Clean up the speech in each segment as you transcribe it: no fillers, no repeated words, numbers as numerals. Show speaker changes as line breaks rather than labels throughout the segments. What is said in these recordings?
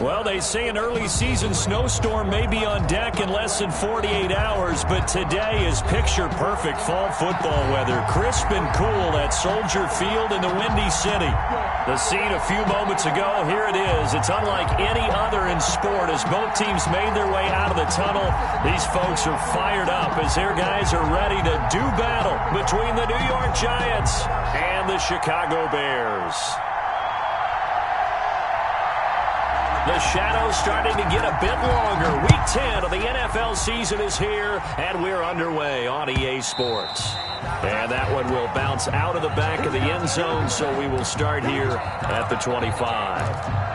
Well, they say an early season snowstorm may be on deck in less than 48 hours, but today is picture-perfect fall football weather. Crisp and cool at Soldier Field in the Windy City. The scene a few moments ago, here it is. It's unlike any other in sport as both teams made their way out of the tunnel. These folks are fired up as their guys are ready to do battle between the New York Giants and the Chicago Bears. The shadow's starting to get a bit longer. Week 10 of the NFL season is here, and we're underway on EA Sports. And that one will bounce out of the back of the end zone, so we will start here at the 25.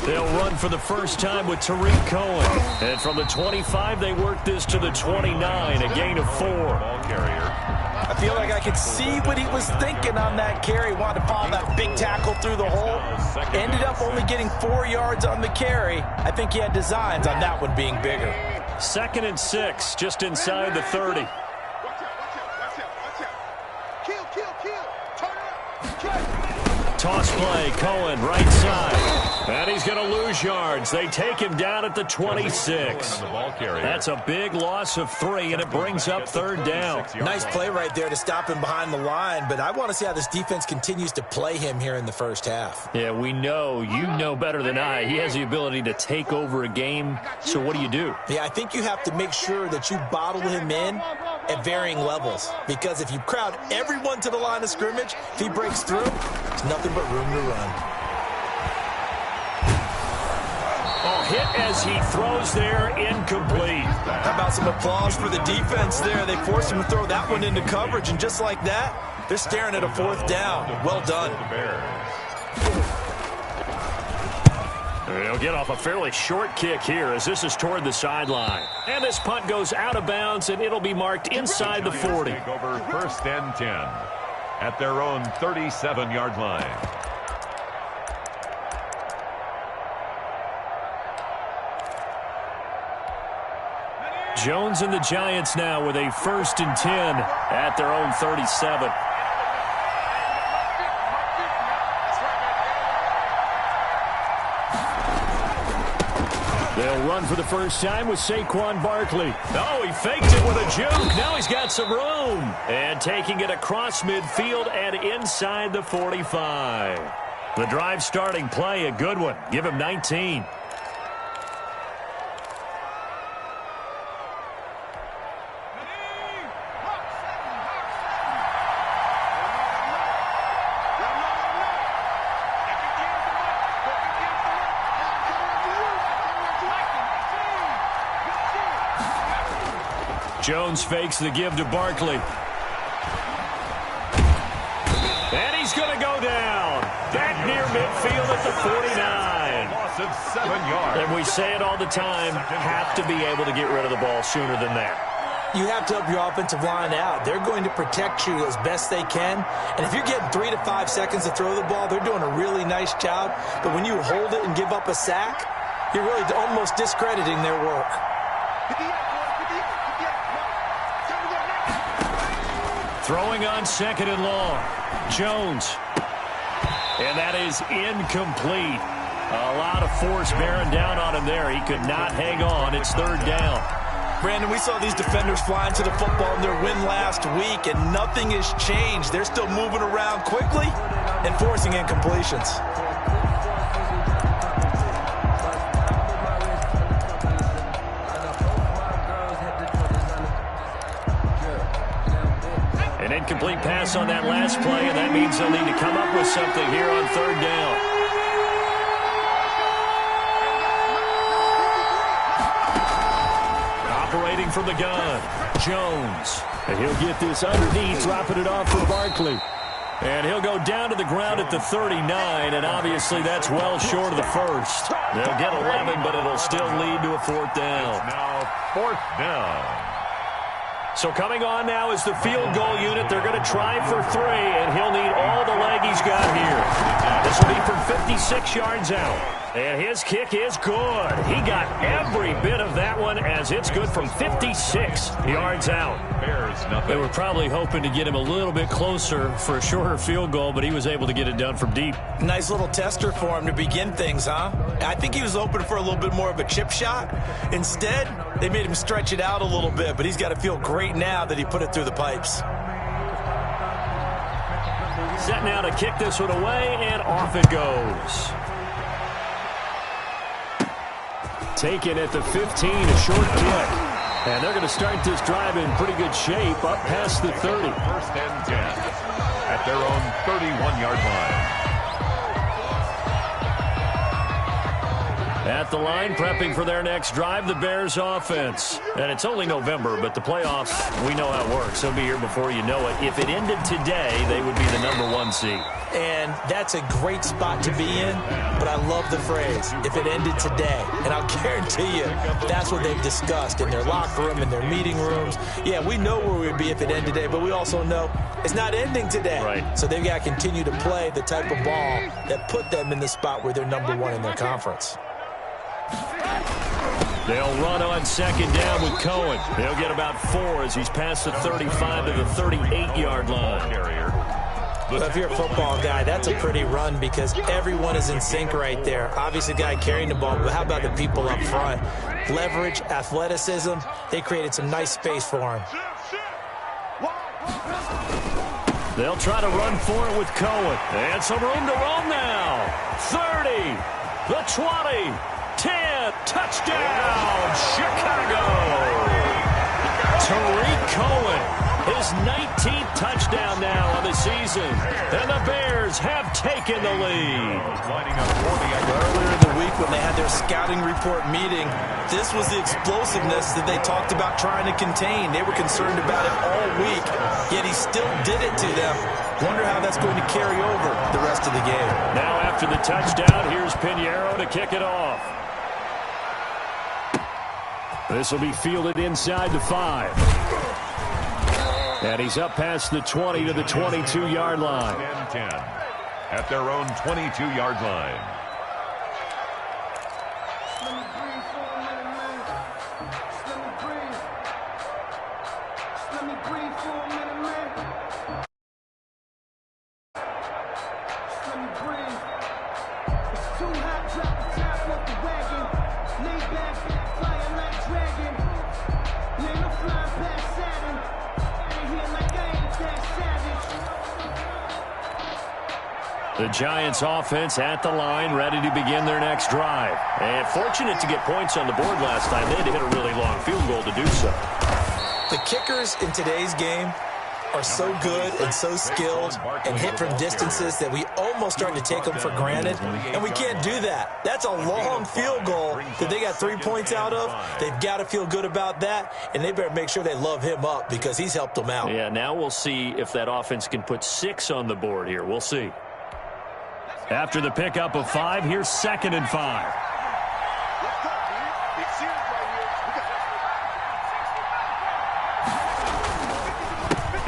They'll run for the first time with Tariq Cohen. And from the 25, they work this to the 29, a gain of 4.
I feel like I could see what he was thinking on that carry. Wanted to follow that big tackle through the hole. Ended up only getting 4 yards on the carry. I think he had designs on that one being bigger.
2nd and 6, just inside the 30. Toss play, Cohen, right side. And he's going to lose yards. They take him down at the 26. That's a big loss of 3, and it brings up 3rd down.
Nice play right there to stop him behind the line, but I want to see how this defense continues to play him here in the first half.
Yeah, we know. You know better than I. He has the ability to take over a game, so what do?
Yeah, I think you have to make sure that you bottle him in at varying levels, because if you crowd everyone to the line of scrimmage, if he breaks through, there's nothing but room to run.
Hit as he throws there, incomplete.
How about some applause for the defense there? They forced him to throw that one into coverage, and just like that, they're staring at a 4th down. Well done.
They'll get off a fairly short kick here as this is toward the sideline. And this punt goes out of bounds, and it'll be marked inside the 40.
Over 1st and 10 at their own 37-yard line.
Jones and the Giants now with a 1st and 10 at their own 37. They'll run for the first time with Saquon Barkley. Oh, he faked it with a juke. Now he's got some room. And taking it across midfield and inside the 45. The drive starting play, a good one. Give him 19. Jones fakes the give to Barkley. And he's going to go down. Back near midfield at the 49.
Loss of 7 yards.
And we say it all the time, have to be able to get rid of the ball sooner than that.
You have to help your offensive line out. They're going to protect you as best they can. And if you're getting 3 to 5 seconds to throw the ball, they're doing a really nice job. But when you hold it and give up a sack, you're really almost discrediting their work.
Throwing on 2nd and long. Jones. And that is incomplete. A lot of force bearing down on him there. He could not hang on. It's 3rd down.
Brandon, we saw these defenders flying to the football in their win last week, and nothing has changed. They're still moving around quickly and forcing incompletions.
An incomplete pass on that last play, and that means they'll need to come up with something here on 3rd down. Operating from the gun, Jones. And he'll get this underneath, dropping it off for Barkley. And he'll go down to the ground at the 39, and obviously that's well short of the first. They'll get 11, but it'll still lead to a 4th down.
It's now 4th down.
So coming on now is the field goal unit. They're going to try for 3, and he'll need all the leg he's got here. This will be from 56 yards out. And his kick is good. He got every bit of that one as it's good from 56 yards out. They were probably hoping to get him a little bit closer for a shorter field goal, but he was able to get it done from deep.
Nice little tester for him to begin things, huh? I think he was hoping for a little bit more of a chip shot. Instead, they made him stretch it out a little bit, but he's got to feel great now that he put it through the pipes.
Set now to kick this one away, and off it goes. Taken at the 15, a short kick. And they're going to start this drive in pretty good shape, up past the 30.
First and 10 at their own 31-yard line.
At the line, prepping for their next drive, the Bears offense. And it's only November, but the playoffs, we know how it works. They'll be here before you know it. If it ended today, they would be the #1 seed.
And that's a great spot to be in, but I love the phrase, if it ended today. And I'll guarantee you, that's what they've discussed in their locker room, in their meeting rooms. Yeah, we know where we'd be if it ended today, but we also know it's not ending today.
Right.
So they've got to continue to play the type of ball that put them in the spot where they're #1 in their conference.
They'll run on second down with Cohen. They'll get about 4 as he's past the 35 to the 38-yard line.
Well, if you're a football guy, that's a pretty run because everyone is in sync right there. Obviously, the guy carrying the ball, but how about the people up front? Leverage, athleticism, they created some nice space for him.
They'll try to run for it with Cohen. And some room to roam now. 30, the 20, 10, touchdown, Chicago. Tariq Cohen. His 19th touchdown now on the season. And the Bears have taken the lead.
Earlier in the week when they had their scouting report meeting, this was the explosiveness that they talked about trying to contain. They were concerned about it all week, yet he still did it to them. Wonder how that's going to carry over the rest of the game.
Now after the touchdown, here's Pinheiro to kick it off. This will be fielded inside the 5. And he's up past the 20 to the 22-yard line.
10 at their own 22-yard line.
The Giants offense at the line, ready to begin their next drive. And fortunate to get points on the board last time. They had to hit a really long field goal to do so.
The kickers in today's game are so good and so skilled and hit from distances that we almost start to take them for granted, and we can't do that. That's a long field goal that they got 3 points out of. They've got to feel good about that, and they better make sure they love him up because he's helped them out.
Yeah, now we'll see if that offense can put 6 on the board here. We'll see. After the pickup of 5, here's 2nd and 5.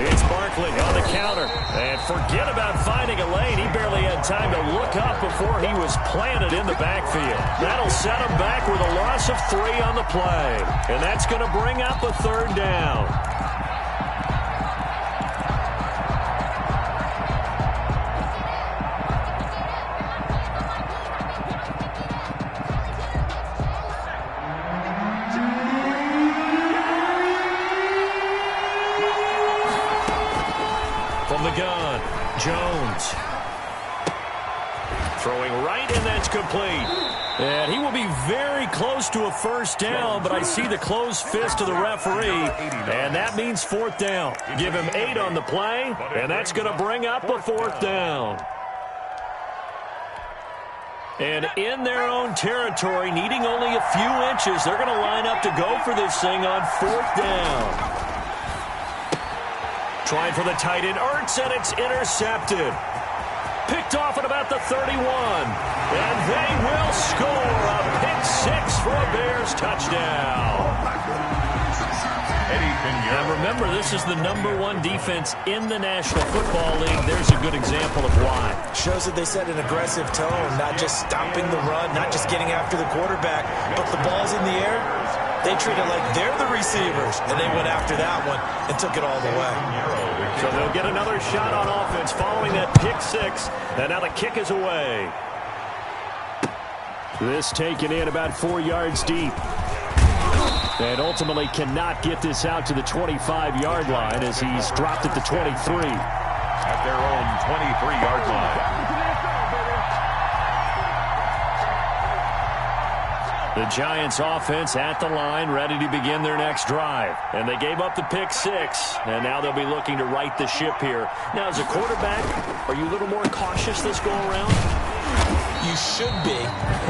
It's Barkley on the counter. And forget about finding a lane. He barely had time to look up before he was planted in the backfield. That'll set him back with a loss of 3 on the play. And that's going to bring up a 3rd down. From the gun, Jones. Throwing right, and that's complete. And he will be very close to a 1st down, but I see the closed fist of the referee, and that means 4th down. Give him 8 on the play, and that's going to bring up a 4th down. And in their own territory, needing only a few inches, they're going to line up to go for this thing on 4th down. Trying for the tight end, Ertz, and it's intercepted. Picked off at about the 31. And they will score a pick 6 for a Bears touchdown. And remember, this is the #1 defense in the National Football League. There's a good example of why.
Shows that they set an aggressive tone, not just stopping the run, not just getting after the quarterback, but the ball's in the air. They treat it like they're the receivers, and they went after that one and took it all the way.
So they'll get another shot on offense following that pick six, and now the kick is away. This taken in about 4 yards deep. And ultimately cannot get this out to the 25-yard line as he's dropped at the 23.
At their own 23-yard line.
The Giants offense at the line, ready to begin their next drive. And they gave up the pick six, and now they'll be looking to right the ship here. Now, as a quarterback, are you a little more cautious this go-around?
You should be,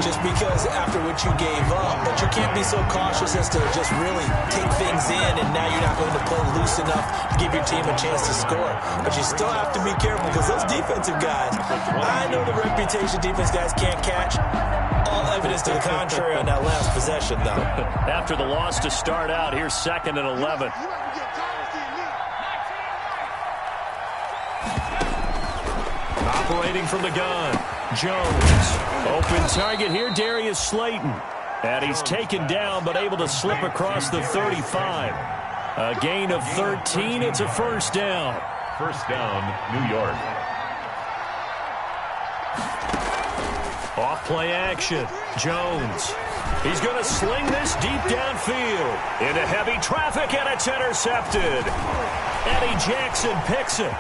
just because after what you gave up. But you can't be so cautious as to just really take things in, and now you're not going to play loose enough to give your team a chance to score. But you still have to be careful because those defensive guys, I know the reputation defense guys can't catch. All evidence to the contrary on that last possession, though.
After the loss to start out, here's 2nd and 11. Operating from the gun. Jones. Open target here, Darius Slayton. And he's taken down, but able to slip across the 35. A gain of 13. It's a first down.
First down, New York.
Off-play action. Jones. He's going to sling this deep downfield. Into heavy traffic, and it's intercepted. Eddie Jackson picks it.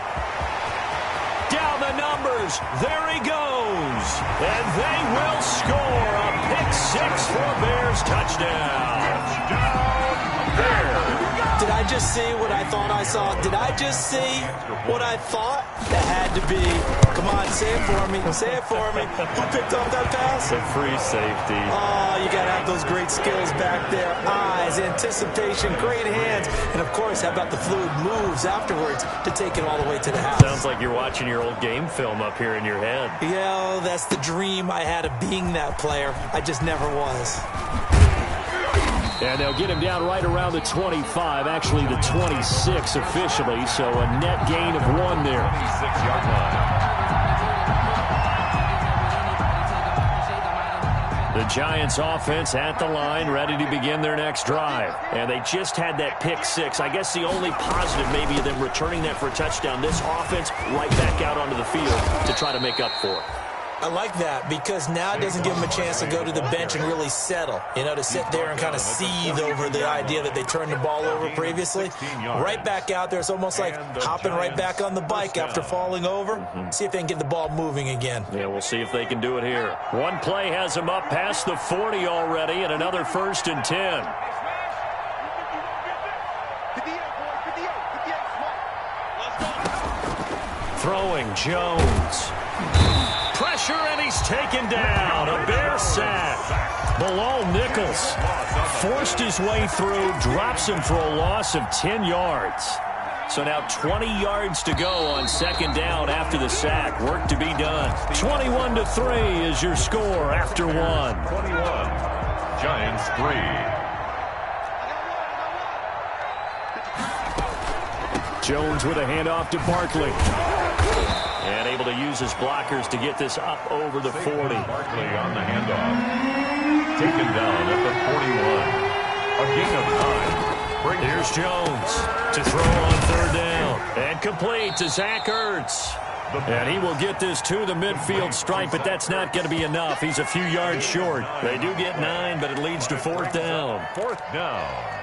Down the numbers. There he goes. And they will score a pick six for a Bears touchdown.
Did I just see what I thought I saw? Did I just see what I thought? That had to be. Come on, say it for me. Say it for me. Who picked up that pass?
The free safety.
Oh, you got to have those great skills back there. Eyes, anticipation, great hands. And, of course, how about the fluid moves afterwards to take it all the way to the house?
Sounds like you're watching your old game film up here in your head.
Yeah, that's the dream I had of being that player. I just never was.
And they'll get him down right around the 25, actually the 26 officially, so a net gain of 1 there.
26-yard line.
The Giants offense at the line, ready to begin their next drive. And they just had that pick six. I guess the only positive maybe of them returning that for a touchdown. This offense right back out onto the field to try to make up for it.
I like that because now it doesn't give them a chance to go to the bench and really settle, to sit there and kind of seethe over the idea that they turned the ball over previously. Right back out there. It's almost like hopping right back on the bike after falling over. See if they can get the ball moving again.
Yeah, we'll see if they can do it here. One play has them up past the 40 already, and another 1st and 10. Throwing Jones. Pressure, and he's taken down. A Bear sack. Below Nichols. Forced his way through, drops him for a loss of 10 yards. So now 20 yards to go on 2nd down after the sack. Work to be done. 21-3 is your score after 1.
21. Giants 3.
Jones with a handoff to Barkley. And able to use his blockers to get this up over the 40.
Barkley on the handoff. Taken down at the 41. A gain of 9.
Here's Jones to throw on 3rd down. And complete to Zach Ertz. And he will get this to the midfield stripe, but that's not going to be enough. He's a few yards short. They do get 9, but it leads to 4th down.
4th down.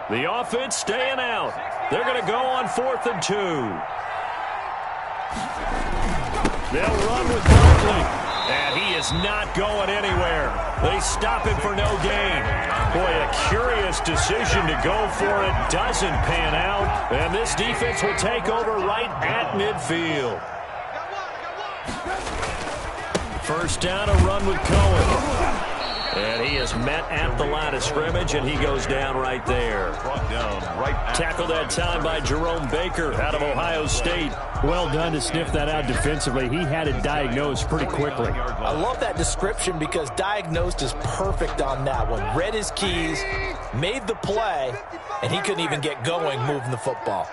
The offense staying out. They're going to go on 4th and 2. They'll run with Barkley. And he is not going anywhere. They stop him for no gain. Boy, a curious decision to go for it. Doesn't pan out. And this defense will take over right at midfield. 1st down, a run with Cohen. And he is met at the line of scrimmage, and he goes down right there.
Brought down right at
Tackled that time by Jerome Baker out of Ohio State.
Well done to sniff that out defensively. He had it diagnosed pretty quickly.
I love that description because diagnosed is perfect on that one. Read his keys, made the play, and he couldn't even get going moving the football.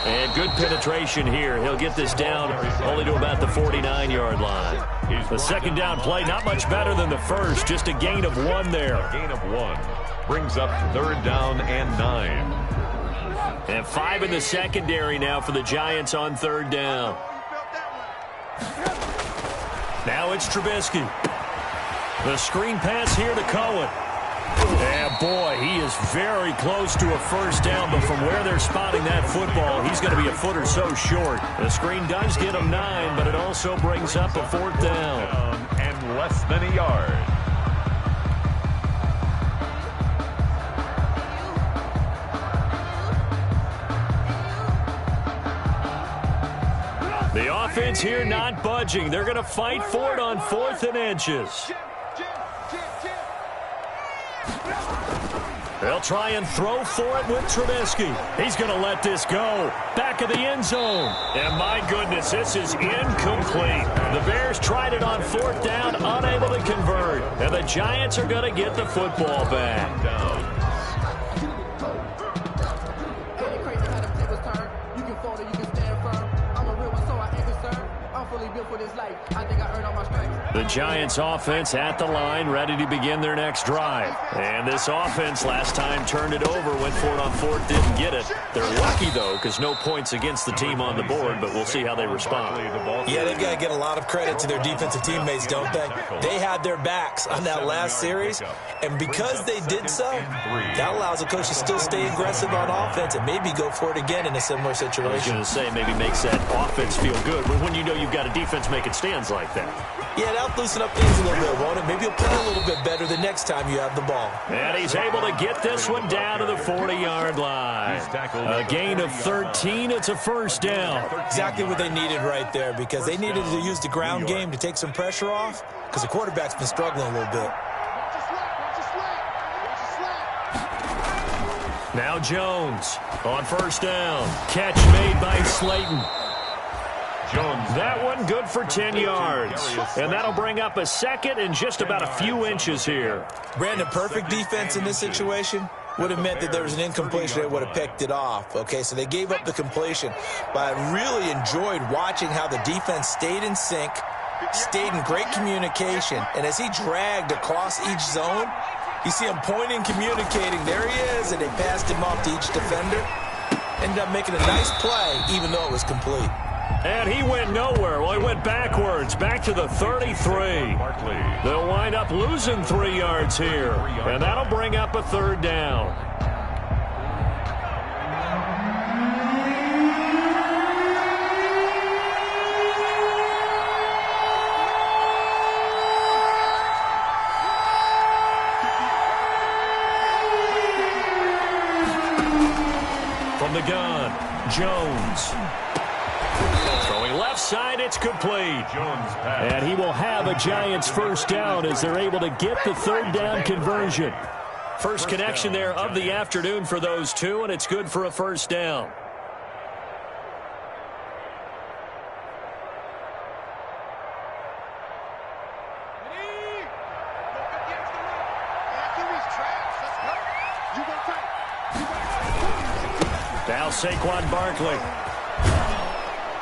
And good penetration here. He'll get this down only to about the 49-yard line. The second down play, not much better than the first, just a gain of 1 there.
A gain of 1 brings up 3rd down and 9.
And 5 in the secondary now for the Giants on 3rd down. Now it's Trubisky. The screen pass here to Cohen. And boy, he is very close to a first down, but from where they're spotting that football, he's going to be a foot or so short. The screen does get him 9, but it also brings up a 4th down.
And less than a yard.
The offense here not budging. They're going to fight for it on 4th and inches. They'll try and throw for it with Trubisky. He's going to let this go. Back of the end zone. And my goodness, this is incomplete. The Bears tried it on 4th down, unable to convert. And the Giants are going to get the football back. The Giants offense at the line, ready to begin their next drive. And this offense last time turned it over, went for it on 4th, didn't get it. They're lucky, though, because no points against the team on the board, but we'll see how they respond.
Yeah, they've got to get a lot of credit to their defensive teammates, don't they? They had their backs on that last series, and because they did so, that allows the coach to still stay aggressive on offense and maybe go for it again in a similar situation.
I was going to say, maybe makes that offense feel good when you know you've got a defense making stands like that.
Yeah, that'll loosen up things a little bit, won't it? Maybe you'll play a little bit better the next time you have the ball.
And he's able to get this one down to the 40-yard line. A gain of 13. It's a first down.
Exactly what they needed right there because they needed to use the ground game to take some pressure off because the quarterback's been struggling a little bit.
Now Jones on first down. Catch made by Slayton.
Jones.
That one good for 10 yards. And that'll bring up a second and just about a few inches here.
Brandon, perfect defense in this situation would have meant that there was an incompletion that would have picked it off. Okay, so they gave up the completion. But I really enjoyed watching how the defense stayed in sync, stayed in great communication. And as he dragged across each zone, you see him pointing, communicating. There he is, and they passed him off to each defender. Ended up making a nice play, even though it was complete.
And he went nowhere. Well, he went backwards, back to the 33. They'll wind up losing 3 yards here. And that'll bring up a 3rd down. From the gun, Jones. Throwing left side, it's complete. And he will have a Giants first down as they're able to get the 3rd down conversion. First connection there of the afternoon for those two, and it's good for a first down. Now Saquon Barkley.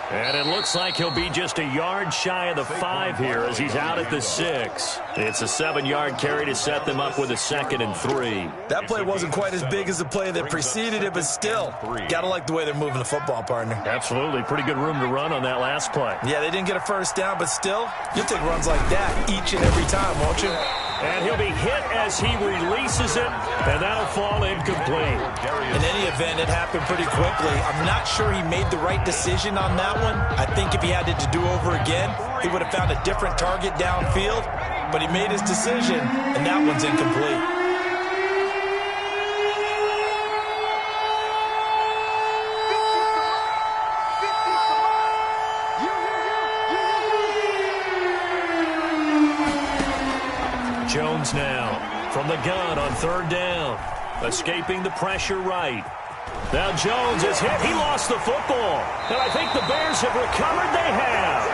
And it looks like he'll be just a yard shy of the 5 here as he's out at the 6. It's a 7-yard carry to set them up with a 2nd and 3.
That play wasn't quite as big as the play that preceded it, but still, got to like the way they're moving the football, partner.
Absolutely. Pretty good room to run on that last play.
Yeah, they didn't get a first down, but still, you'll take runs like that each and every time, won't you?
And he'll be hit as he releases it, and that'll fall incomplete.
In any event, it happened pretty quickly. I'm not sure he made the right decision on that one. I think if he had it to do over again, he would have found a different target downfield, but he made his decision, and that one's incomplete.
Jones now from the gun on third down. Escaping the pressure right. Now Jones is hit. He lost the football. And I think the Bears have recovered. They have.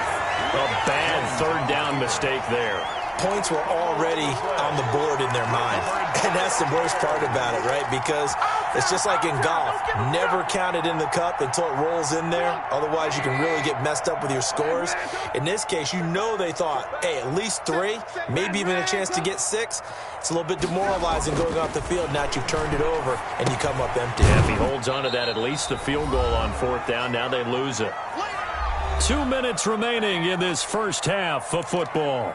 A bad third down mistake there.
Points were already on the board in their mind. And that's the worst part about it, right? Because it's just like in golf. Never count it in the cup until it rolls in there. Otherwise, you can really get messed up with your scores. In this case, you know they thought, hey, at least 3, maybe even a chance to get 6. It's a little bit demoralizing going off the field now that you've turned it over and you come up empty.
Yeah, if he holds on to that, at least a field goal on fourth down. Now they lose it. 2 minutes remaining in this first half of football.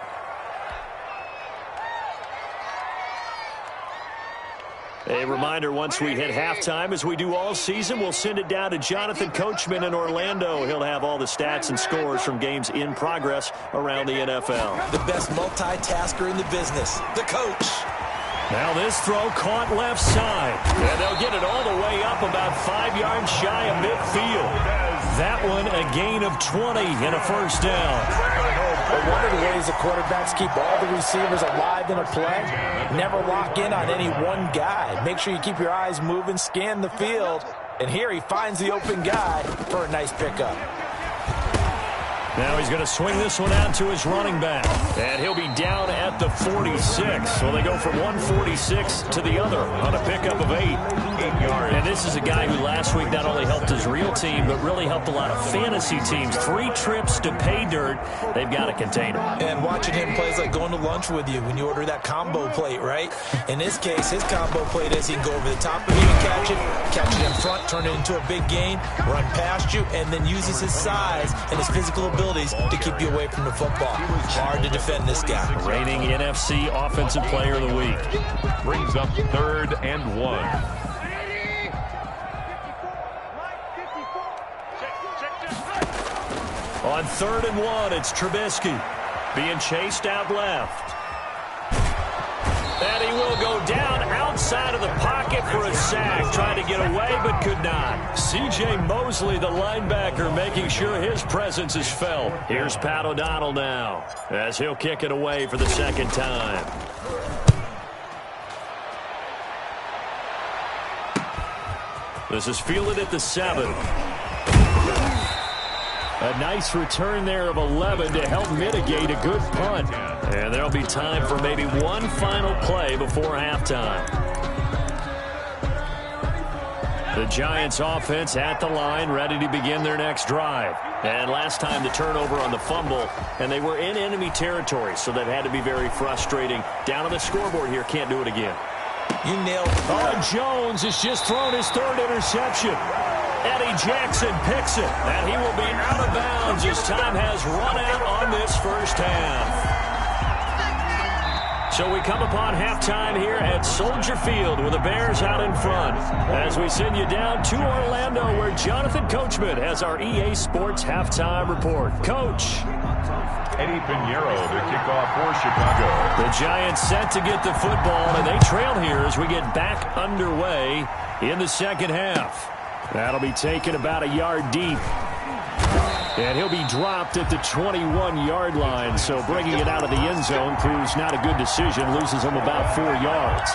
A reminder, once we hit halftime, as we do all season, we'll send it down to Jonathan Coachman in Orlando. He'll have all the stats and scores from games in progress around the NFL.
The best multitasker in the business, the coach.
Now this throw caught left side. And they'll get it all the way up about 5 yards shy of midfield. That one a gain of 20 and a first down.
But one of the ways the quarterbacks keep all the receivers alive in a play, never lock in on any one guy. Make sure you keep your eyes moving, scan the field. And here he finds the open guy for a nice pickup.
Now he's going to swing this one out to his running back. And he'll be down at the 46. So they go from 146 to the other on a pickup of 8. 8 yards. And this is a guy who last week not only helped his real team, but really helped a lot of fantasy teams. 3 trips to pay dirt. They've got to contain him.
And watching him play is like going to lunch with you when you order that combo plate, right? In this case, his combo plate is he can go over the top of you and catch it in front, turn it into a big gain, run past you, and then uses his size and his physical ability to keep you away from the football. Hard to defend this guy.
Reigning NFC Offensive Player of the Week.
Brings up 3rd and 1.
On 3rd and 1, it's Trubisky being chased out left. And he will go down outside of the pocket for a sack. Trying to get away, but could not. C.J. Mosley, the linebacker, making sure his presence is felt. Here's Pat O'Donnell now, as he'll kick it away for the second time. This is fielded at the 7. A nice return there of 11 to help mitigate a good punt. And there'll be time for maybe one final play before halftime. The Giants offense at the line, ready to begin their next drive. And last time the turnover on the fumble, and they were in enemy territory, so that had to be very frustrating. Down on the scoreboard here, can't do it again.
You nailed it.
Oh, Jones has just thrown his 3rd interception. Eddie Jackson picks it, and he will be out of bounds as time has run out on this first half. So we come upon halftime here at Soldier Field with the Bears out in front as we send you down to Orlando where Jonathan Coachman has our EA Sports halftime report. Coach.
Eddie Pinheiro to kick off for Chicago.
The Giants set to get the football, and they trail here as we get back underway in the second half. That'll be taken about a yard deep. And he'll be dropped at the 21-yard line, so bringing it out of the end zone proves not a good decision, loses him about 4 yards.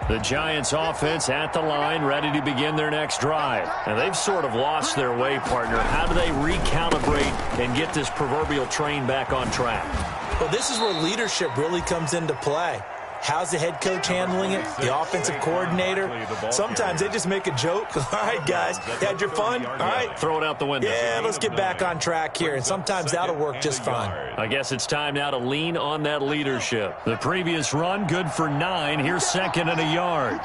The Giants offense at the line, ready to begin their next drive. And they've sort of lost their way, partner. How do they recalibrate and get this proverbial train back on track?
Well, this is where leadership really comes into play. How's the head coach handling it? The offensive coordinator? Sometimes they just make a joke. All right, guys, you had your fun? All right.
Throw it out the window.
Yeah, let's get back on track here. And sometimes that'll work just fine.
I guess it's time now to lean on that leadership. The previous run, good for 9. Here's 2nd and a yard.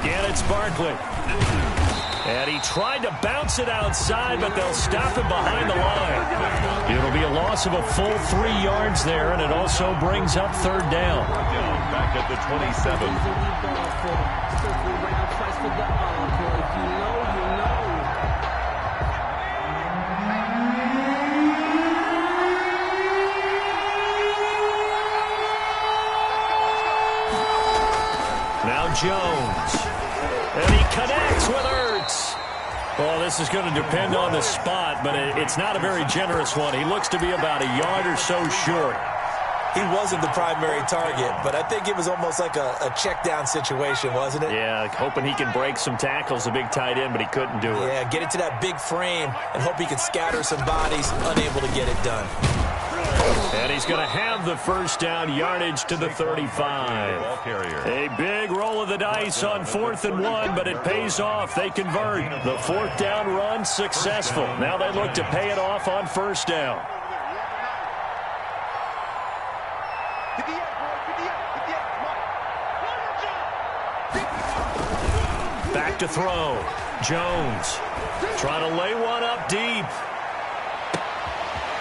Again, it's Barkley. And he tried to bounce it outside, but they'll stop him behind the line. It'll be a loss of a full 3 yards there, and it also brings up 3rd down.
Back at the 27.
Jones. And he connects with Ertz. Well, this is going to depend on the spot, but it's not a very generous one. He looks to be about a yard or so short.
He wasn't the primary target, but I think it was almost like a check-down situation, wasn't it?
Yeah, hoping he can break some tackles, a big tight end, but he couldn't do it.
Yeah, get it to that big frame and hope he can scatter some bodies, unable to get it done.
And he's going to have the first down, yardage to the 35. A big roll of the dice on 4th and 1, but it pays off. They convert. The 4th down run successful. Now they look to pay it off on 1st down. Back to throw. Jones trying to lay one up deep.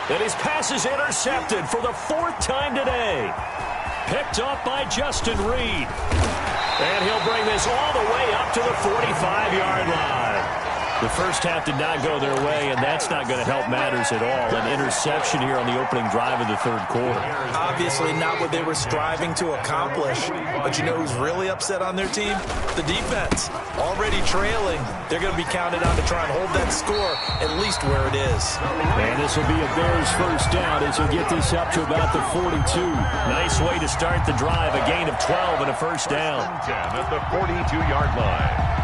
And his pass is intercepted for the 4th time today. Picked up by Justin Reed. And he'll bring this all the way up to the 45-yard line. The first half did not go their way, and that's not going to help matters at all. An interception here on the opening drive of the 3rd quarter.
Obviously not what they were striving to accomplish. But you know who's really upset on their team? The defense. Already trailing. They're going to be counted on to try and hold that score at least where it is.
And this will be a Bears first down as he'll get this up to about the 42. Nice way to start the drive. A gain of 12 and a first down.
10 at the 42-yard line.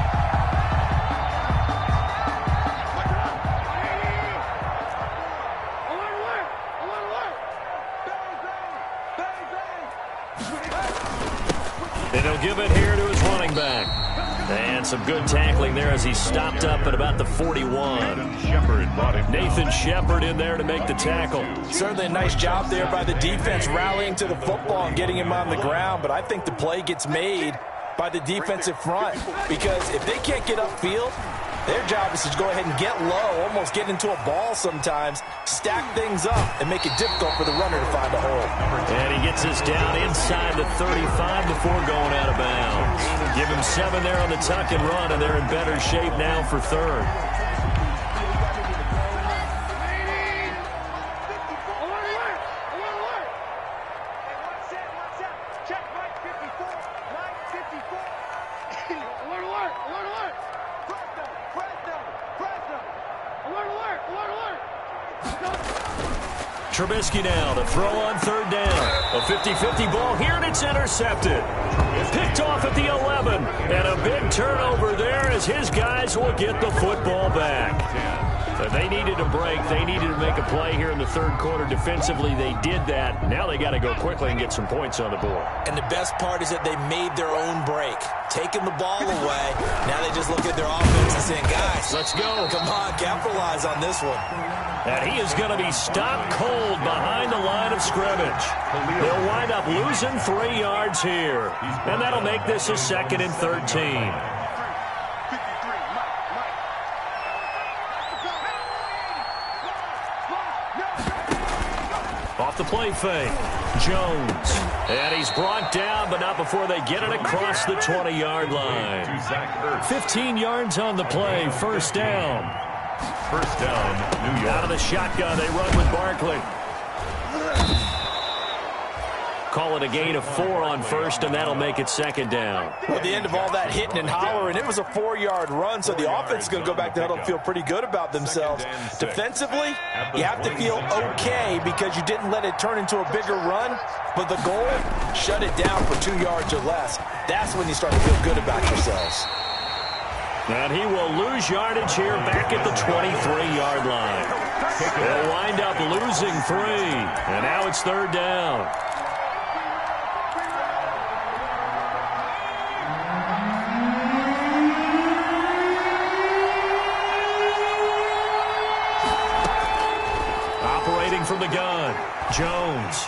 And he'll give it here to his running back. And some good tackling there as he stopped up at about the 41. Nathan Shepard in there to make the tackle.
Certainly a nice job there by the defense rallying to the football and getting him on the ground. But I think the play gets made by the defensive front because if they can't get upfield, their job is to go ahead and get low, almost get into a ball sometimes, stack things up, and make it difficult for the runner to find a hole.
And he gets us down inside the 35 before going out of bounds. Give him 7 there on the tuck and run, and they're in better shape now for 3rd. Trubisky now to throw on 3rd down. A 50-50 ball here, and it's intercepted. Picked off at the 11. And a big turnover there as his guys will get the football back. They needed a break. They needed to make a play here in the 3rd quarter. Defensively, they did that. Now they got to go quickly and get some points on the board.
And the best part is that they made their own break. Taking the ball away. Now they just look at their offense and saying, guys,
let's go.
Come on, capitalize on this one.
And he is going to be stopped cold behind the line of scrimmage. They'll wind up losing 3 yards here. And that'll make this a 2nd and 13. Off the play fake. Jones. And he's brought down, but not before they get it across the 20-yard line. 15 yards on the play. First down.
First down, New York.
Out of the shotgun, they run with Barkley. Call it a gain of 4 on 1st, and that'll make it 2nd down.
Well, at the end of all that hitting and hollering, it was a 4-yard run, so the offense is going to go back to huddle and feel pretty good about themselves. Defensively, you have to feel okay because you didn't let it turn into a bigger run, but the goal, shut it down for 2 yards or less. That's when you start to feel good about yourselves.
And he will lose yardage here back at the 23-yard line. They'll wind up losing 3, and now it's 3rd down. Operating from the gun, Jones.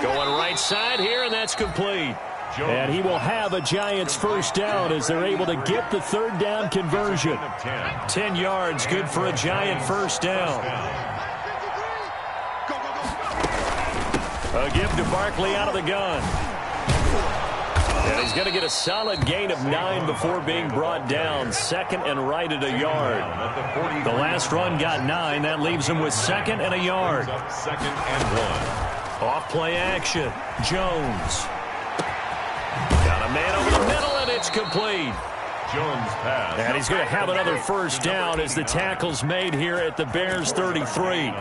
Going right side here, and that's complete. And he will have a Giants first down as they're able to get the 3rd down conversion. 10 yards, good for a Giant first down. A give to Barkley out of the gun. And he's going to get a solid gain of 9 before being brought down. 2nd and right at a yard. The last run got 9. That leaves him with 2nd and a yard.
2nd and 1.
Off play action. Jones. man over the middle, and it's complete.
Jones pass.
And he's going to have another first down as the tackle's made here at the Bears 33.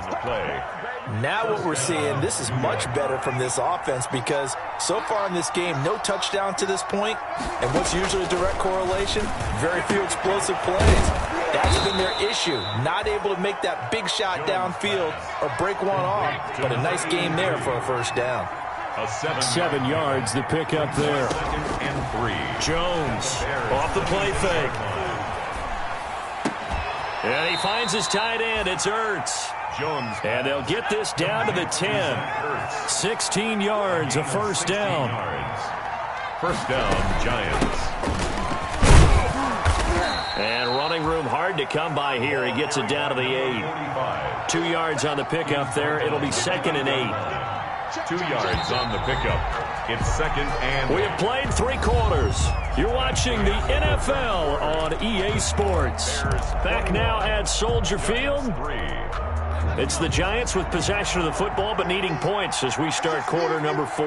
Now what we're seeing, this is much better from this offense because so far in this game, no touchdown to this point. And what's usually a direct correlation? Very few explosive plays. That's been their issue. Not able to make that big shot downfield or break one off. But a nice game there for a first down.
7 yards, the pickup there. Jones off the play fake. And he finds his tight end. It's Ertz.
Jones.
And they'll get this down to the 10. 16 yards, a first down.
First down, Giants.
And running room hard to come by here. He gets it down to the 8. 2 yards on the pickup there. It'll be 2nd and 8.
2 yards on the pickup. It's 2nd and...
We have played 3 quarters. You're watching the NFL on EA Sports. Back now at Soldier Field. It's the Giants with possession of the football but needing points as we start quarter number 4.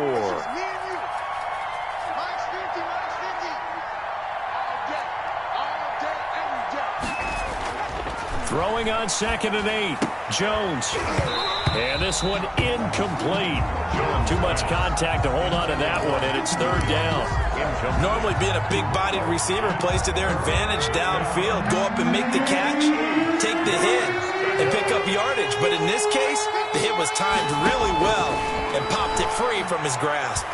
Throwing on 2nd and 8. Jones. And this one incomplete. Too much contact to hold on to that one, and it's 3rd down.
Normally being a big-bodied receiver plays to their advantage downfield. Go up and make the catch, take the hit, and pick up yardage. But in this case, the hit was timed really well and popped it free from his grasp.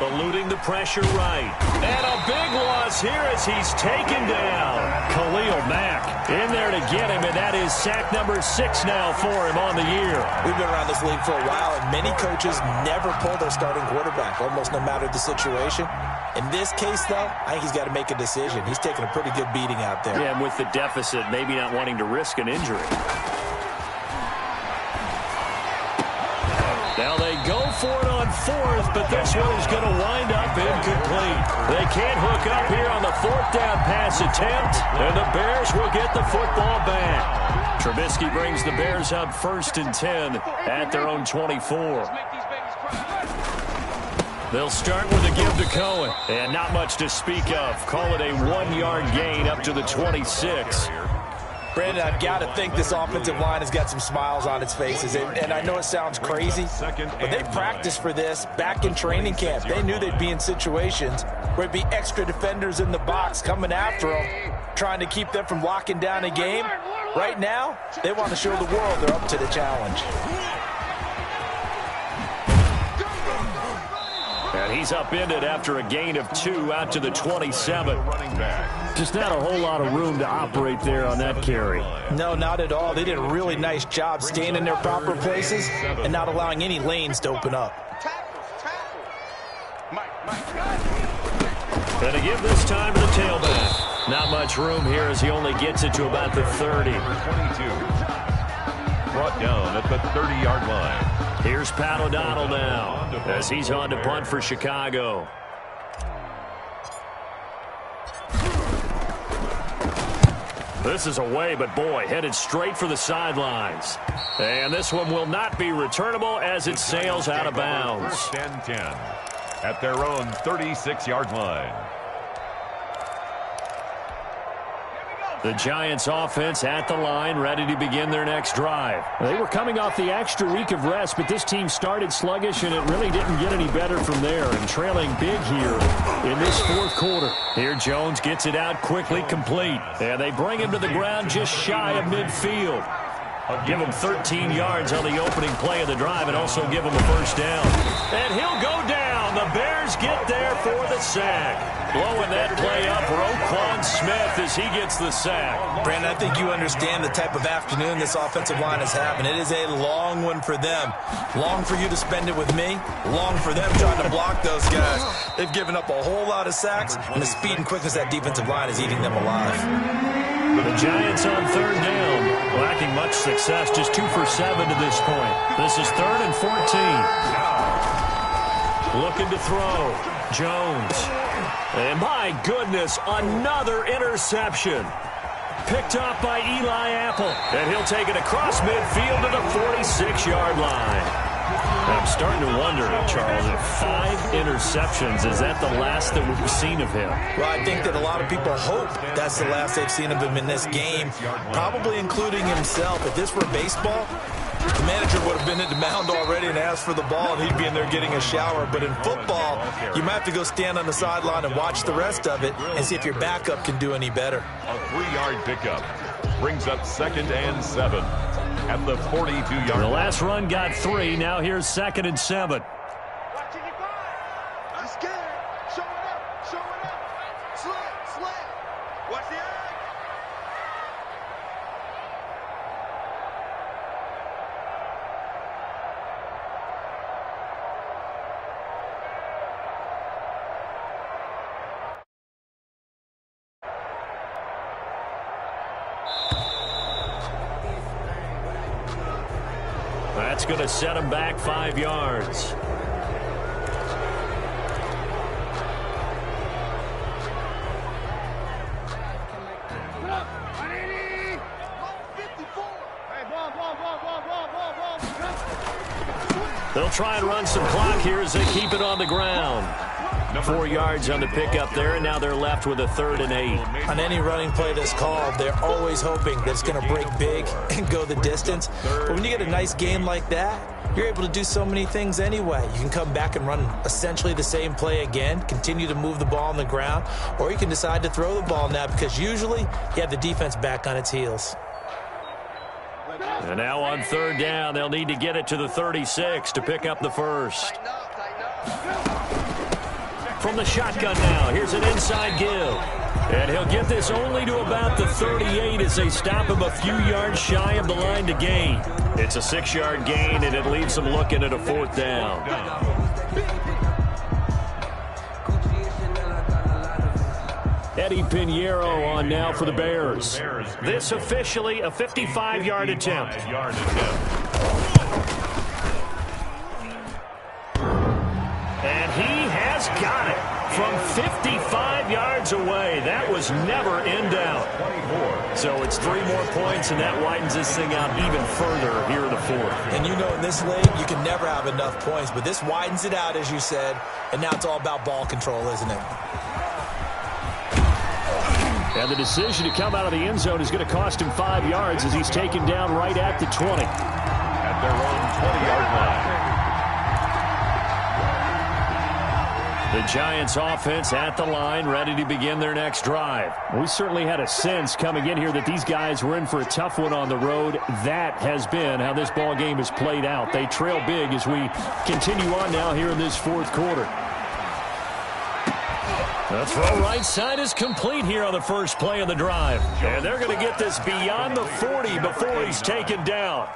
Eluding the pressure right. And a big loss here as he's taken down. Khalil Mack in there to get him, and that is sack number 6 now for him on the year.
We've been around this league for a while, and many coaches never pull their starting quarterback, almost no matter the situation. In this case, though, I think he's got to make a decision. He's taking a pretty good beating out there.
Yeah, and with the deficit, maybe not wanting to risk an injury. Now they go for it on 4th, but this one is going to wind up incomplete. They can't hook up here on the 4th down pass attempt, and the Bears will get the football back. Trubisky brings the Bears up 1st and 10 at their own 24. They'll start with a give to Cohen, and not much to speak of. Call it a 1-yard gain up to the 26.
Brandon, I've got to think this offensive line has got some smiles on its faces. And I know it sounds crazy, but they practiced for this back in training camp. They knew they'd be in situations where it'd be extra defenders in the box coming after them, trying to keep them from locking down a game. Right now, they want to show the world they're up to the challenge.
And he's upended after a gain of 2 out to the 27. Just not a whole lot of room to operate there on that carry.
No, not at all. They did a really nice job staying in their proper places and not allowing any lanes to open up.
And to give this time to the tailback. Not much room here as he only gets it to about the 30.
Brought down at the 30-yard line.
Here's Pat O'Donnell now as he's on to punt for Chicago. This is away, but boy, headed straight for the sidelines. And this one will not be returnable as it sails out of bounds.
10-10 at their own 36-yard line.
The Giants offense at the line, ready to begin their next drive.
They were coming off the extra week of rest, but this team started sluggish, and it really didn't get any better from there, and trailing big here in this 4th quarter.
Here Jones gets it out quickly, complete. And they bring him to the ground just shy of midfield. Give him 13 yards on the opening play of the drive and also give him a first down. And he'll go down. The Bears get there for the sack. Blowing that play up, Roquan Smith as he gets the sack.
Brandon, I think you understand the type of afternoon this offensive line is having. It is a long one for them. Long for you to spend it with me. Long for them trying to block those guys. They've given up a whole lot of sacks, and the speed and quickness of that defensive line is eating them alive.
The Giants on 3rd down, lacking much success, just 2 for 7 to this point. This is 3rd and 14. Looking to throw. Jones. And my goodness, another interception. Picked off by Eli Apple. And he'll take it across midfield to the 46-yard line. I'm starting to wonder, Charles, if 5 interceptions, is that the last that we've seen of him?
Well, I think that a lot of people hope that's the last they've seen of him in this game, probably including himself. If this were baseball, the manager would have been at the mound already and asked for the ball, and he'd be in there getting a shower. But in football, you might have to go stand on the sideline and watch the rest of it and see if your backup can do any better.
A 3-yard pickup brings up 2nd and 7 at the 42-yard line.
The last run got 3. Now here's 2nd and 7. That's going to set him back 5 yards. They'll try and run some clock here as they keep it on the ground. 4 yards on the pickup there, and now they're left with a 3rd and 8.
On any running play that's called, they're always hoping that it's going to break big and go the distance. But when you get a nice game like that, you're able to do so many things anyway. You can come back and run essentially the same play again, continue to move the ball on the ground, or you can decide to throw the ball now because usually you have the defense back on its heels.
And now on 3rd down, they'll need to get it to the 36 to pick up the first. From the shotgun now, here's an inside give. And he'll get this only to about the 38 as they stop him a few yards shy of the line to gain. It's a 6-yard gain, and it leaves them looking at a 4th down. Eddie Pinheiro on now for the Bears. This officially a 55-yard attempt. And he has got it from 55 yards away. That was never in doubt. So it's 3 more points, and that widens this thing out even further here in the 4th.
And you know in this league, you can never have enough points, but this widens it out, as you said, and now it's all about ball control, isn't it?
And the decision to come out of the end zone is going to cost him 5 yards as he's taken down right at the 20.
At their own 20-yard line.
The Giants offense at the line, ready to begin their next drive.
We certainly had a sense coming in here that these guys were in for a tough one on the road. That has been how this ball game has played out. They trail big as we continue on now here in this 4th quarter.
The throw right side is complete here on the first play of the drive. And they're going to get this beyond the 40 before he's taken down.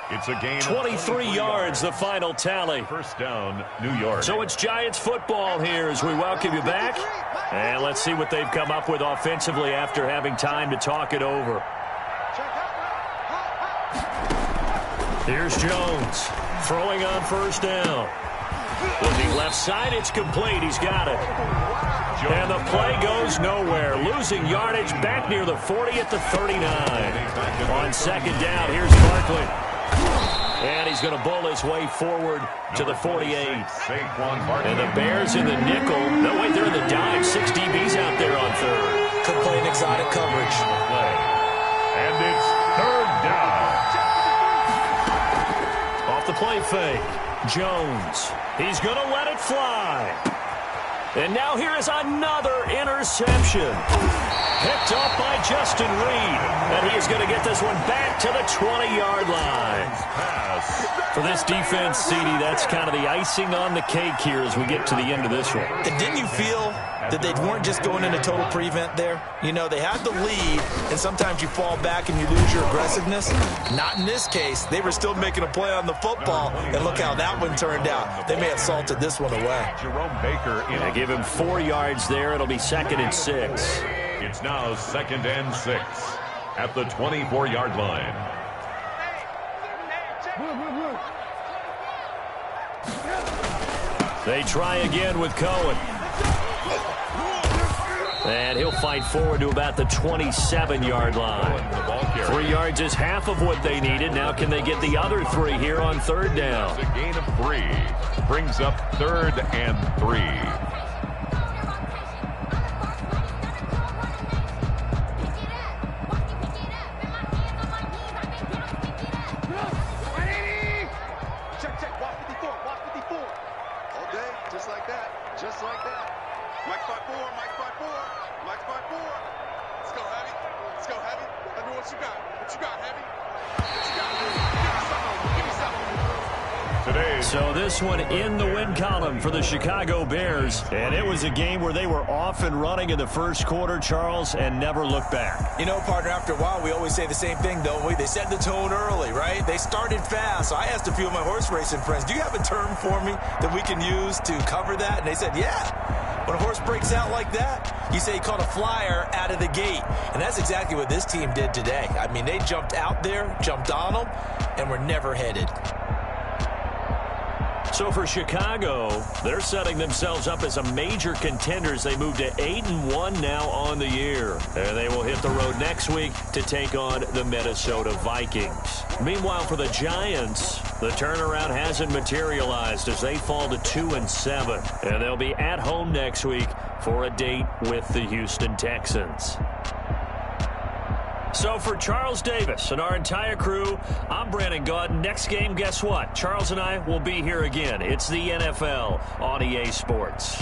It's a gain
23 yards, the final tally.
1st down, New York.
So it's Giants football here as we welcome you back. And let's see what they've come up with offensively after having time to talk it over. Here's Jones throwing on 1st down. Looking left side, it's complete. He's got it. And the play goes nowhere. Losing yardage back near the 40 at the 39. On 2nd down, here's Barkley. And he's going to bull his way forward to the 48. And the Bears in the nickel. No, wait, they're in the dime. 6 DBs out there on 3rd.
Could play an exotic coverage.
And it's 3rd down.
Off the play fake. Jones. He's going to let it fly. And now here is another interception. Picked off by Justin Reed. And he is going to get this one back to the 20-yard line. For this defense, CD, that's kind of the icing on the cake here as we get to the end of this one.
And didn't you feel that they weren't just going into total prevent there? You know, they had the lead, and sometimes you fall back and you lose your aggressiveness. Not in this case. They were still making a play on the football, and look how that one turned out. They may have salted this one away.
Jerome Baker in.
They give him 4 yards there. It'll be 2nd and 6.
It's now 2nd and 6 at the 24-yard line. They
try again with Cohen.
And he'll fight forward to about the 27-yard line. 3 yards is half of what they needed. Now can they get the other 3 here on third down?
It's a gain of 3. Brings up 3rd and 3.
So this one in the win column for the Chicago Bears. And it was a game where they were off and running in the first quarter, Charles, and never looked back.
You know, partner, after a while, we always say the same thing, don't we? They set the tone early, right? They started fast. So I asked a few of my horse racing friends, do you have a term for me that we can use to cover that? And they said, yeah. When a horse breaks out like that, you say he caught a flyer out of the gate. And that's exactly what this team did today. I mean, they jumped out there, jumped on them, and were never headed.
So for Chicago, they're setting themselves up as a major contender as they move to 8-1 now on the year. And they will hit the road next week to take on the Minnesota Vikings. Meanwhile, for the Giants, the turnaround hasn't materialized as they fall to 2-7. And they'll be at home next week for a date with the Houston Texans. So for Charles Davis and our entire crew, I'm Brandon Gaudin. Next game, guess what? Charles and I will be here again. It's the NFL on EA Sports.